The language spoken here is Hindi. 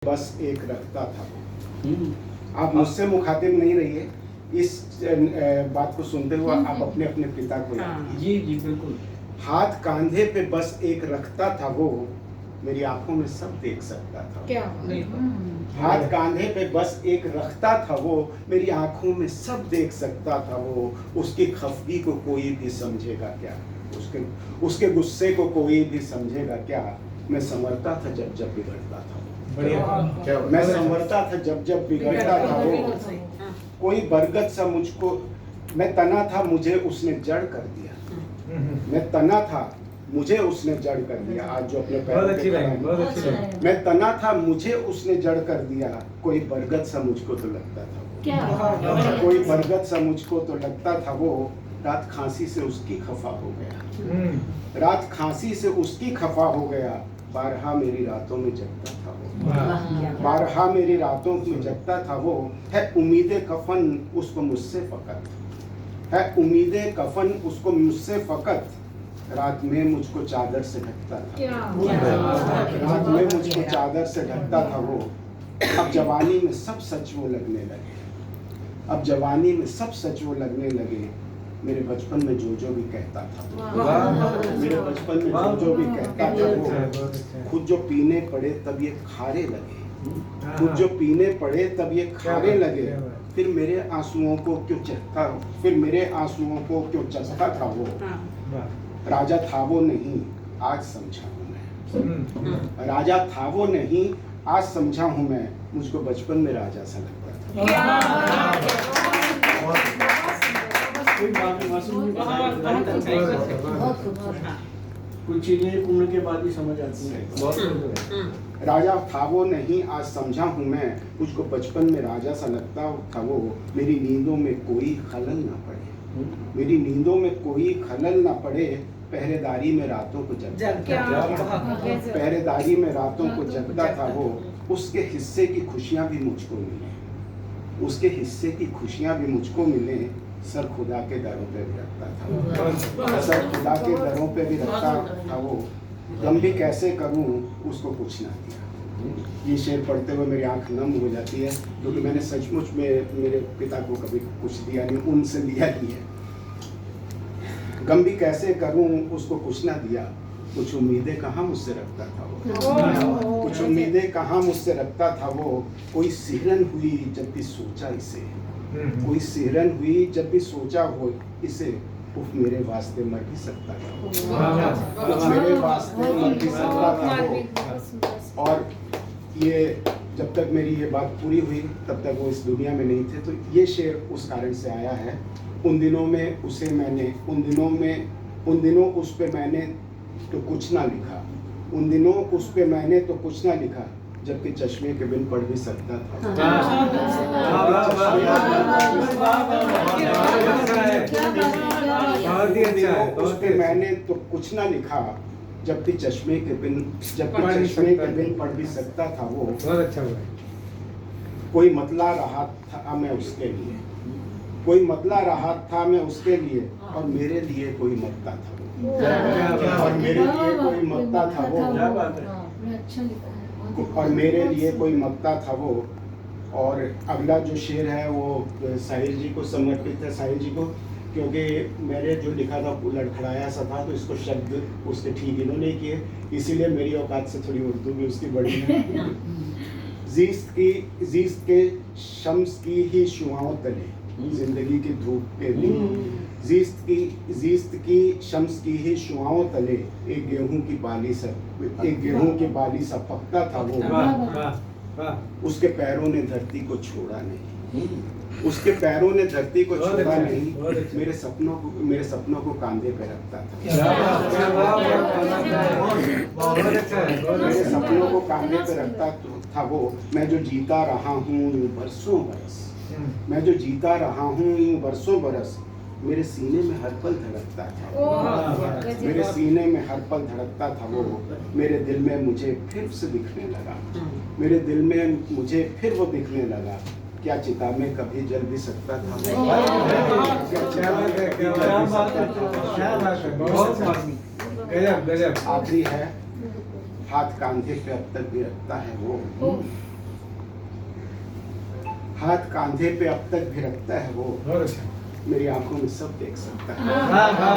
बस एक रखता था। आप मुझसे मुखातिब नहीं रहिए, इस बात को सुनते हुए आप अपने अपने पिता को याद कीजिए। जी बिल्कुल। हाथ कंधे पे बस एक रखता था वो, मेरी आंखों में सब देख सकता था। क्या हाथ कंधे पे बस एक रखता था वो, मेरी आंखों में सब देख सकता था वो। उसकी खफगी को कोई भी समझेगा क्या, उसके गुस्से को कोई भी समझेगा क्या। मैं संवरता था जब जब बिगड़ता था, मैं संवरता था जब जब बिगड़ता था वो। कोई बरगद सा मुझको, मैं तना था मुझे उसने जड़ कर दिया। मैं तना था मुझे उसने जड़ कर दिया। आज जो अपने पैरों पे खड़ा है, मैं तना था मुझे उसने जड़ कर दिया। कोई बरगद सा मुझको तो लगता था वो, कोई बरगद सा मुझको तो लगता था वो। रात खांसी से उसकी खफा हो गया, रात खांसी से उसकी खफा हो गया। बारहा मेरी रातों में जगता था वो, बारहा मेरी रातों में जगता था वो। है उम्मीदें कफन उसको मुझसे फकत, है उम्मीदें कफन उसको मुझसे फकत। रात में मुझको चादर से ढकता था, रात में मुझको चादर से ढकता था वो। अब जवानी में सब सच वो लगने लगे, अब जवानी में सब सच वो लगने लगे। मेरे बचपन में जो भी कहता था, मेरे बचपन में जो भी कहता था वो। खुद जो पीने पड़े तब ये खारे लगे, खुद जो पीने पड़े तब ये खारे लगे। फिर मेरे आंसुओं को क्यों चखता, फिर मेरे आंसुओं को क्यों चखता था वो। राजा था वो नहीं आज समझा हूँ मैं, राजा था वो नहीं आज समझा हूँ मैं। मुझको बचपन में राजा सा लगता था। कुछ चीजें उम्र के बाद ही समझ आती हैं। राजा था वो नहीं आज समझा हूँ मैं, मुझको बचपन में राजा सा लगता था वो। मेरी नींदों में कोई खलल ना पड़े, मेरी नींदों में कोई खलल ना पड़े। पहरेदारी में रातों को जगता था, पहरेदारी में रातों को जगता था वो। उसके हिस्से की खुशियाँ भी मुझको मिले, उसके हिस्से की खुशियाँ भी मुझको मिले। सर खुदा के दरों पे भी रखता था, सर खुदा के दरों पे भी रखता था वो। गम भी कैसे करूं उसको कुछ ना दिया। ये शेर पढ़ते हुए मेरी आंख नम हो जाती है, क्योंकि मैंने सचमुच में मेरे पिता को कभी कुछ दिया नहीं, उनसे लिया ही है। गम भी कैसे करूं उसको कुछ ना दिया। कुछ उम्मीदें कहाँ मुझसे रखता था वो, कुछ उम्मीदें कहाँ मुझसे रखता था वो। कोई सिहरन हुई जब भी सोचा इसे, कोई सिहरन हुई जब भी सोचा हो इसे। उफ मेरे वास्ते मर भी सकता था, उफ मेरे वास्ते मर भी सकता था वो। और ये जब तक मेरी ये बात पूरी हुई तब तक वो इस दुनिया में नहीं थे। तो ये शेर उस कारण से आया है। उन दिनों में उसे मैंने, उन दिनों उस पे मैंने तो कुछ ना लिखा, उन दिनों उस पे मैंने तो कुछ ना लिखा। जबकि चश्मे के बिन पढ़ भी सकता था। उस पे मैंने तो कुछ ना लिखा, जबकि चश्मे के बिन पढ़ भी सकता था वो। बहुत अच्छा हुआ। कोई मतला रहा था मैं उसके लिए, कोई मतला रहा था मैं उसके लिए। और मेरे लिए कोई मरता था वो, और मेरे लिए कोई मरता था वो, और मेरे लिए कोई मरता था वो। और अगला जो शेर है वो साहिर जी को समर्पित है, साहिर जी को, क्योंकि मैंने जो लिखा था वो लड़खड़ाया सा था, तो इसको शब्द उसके ठीक इन्होंने किए, इसीलिए मेरी औकात से थोड़ी उर्दू भी उसकी बड़ी है। ज़ीस्त के शम्स की ही शुआओं तले जिंदगी की धूप के लिए। ज़ीस्त की शम्स की ही शुआओं तले एक गेहूं की बाली सा पकता था वो। उसके पैरों ने धरती को छोड़ा नहीं, उसके पैरों ने धरती को छोड़ा नहीं। मेरे सपनों को कांधे पे रखता था, मेरे सपनों को कांधे पे रखता था वो। मैं जो जीता रहा हूँ बरसों बरस, मैं जो जीता रहा हूँ बरसों बरस। मेरे सीने में हर पल धड़कता था, मेरे सीने में हर पल धड़कता था वो। मेरे दिल में मुझे फिर से दिखने लगा, मेरे दिल में मुझे फिर वो दिखने लगा। क्या चिता में कभी जल भी सकता था, आखिरी है हाथ कंधे पे अब तक भी रखता है वो। हाथ कांधे पे अब तक भी रखता है वो, बहुत अच्छा मेरी आंखों में सब देख सकता है। हाँ हाँ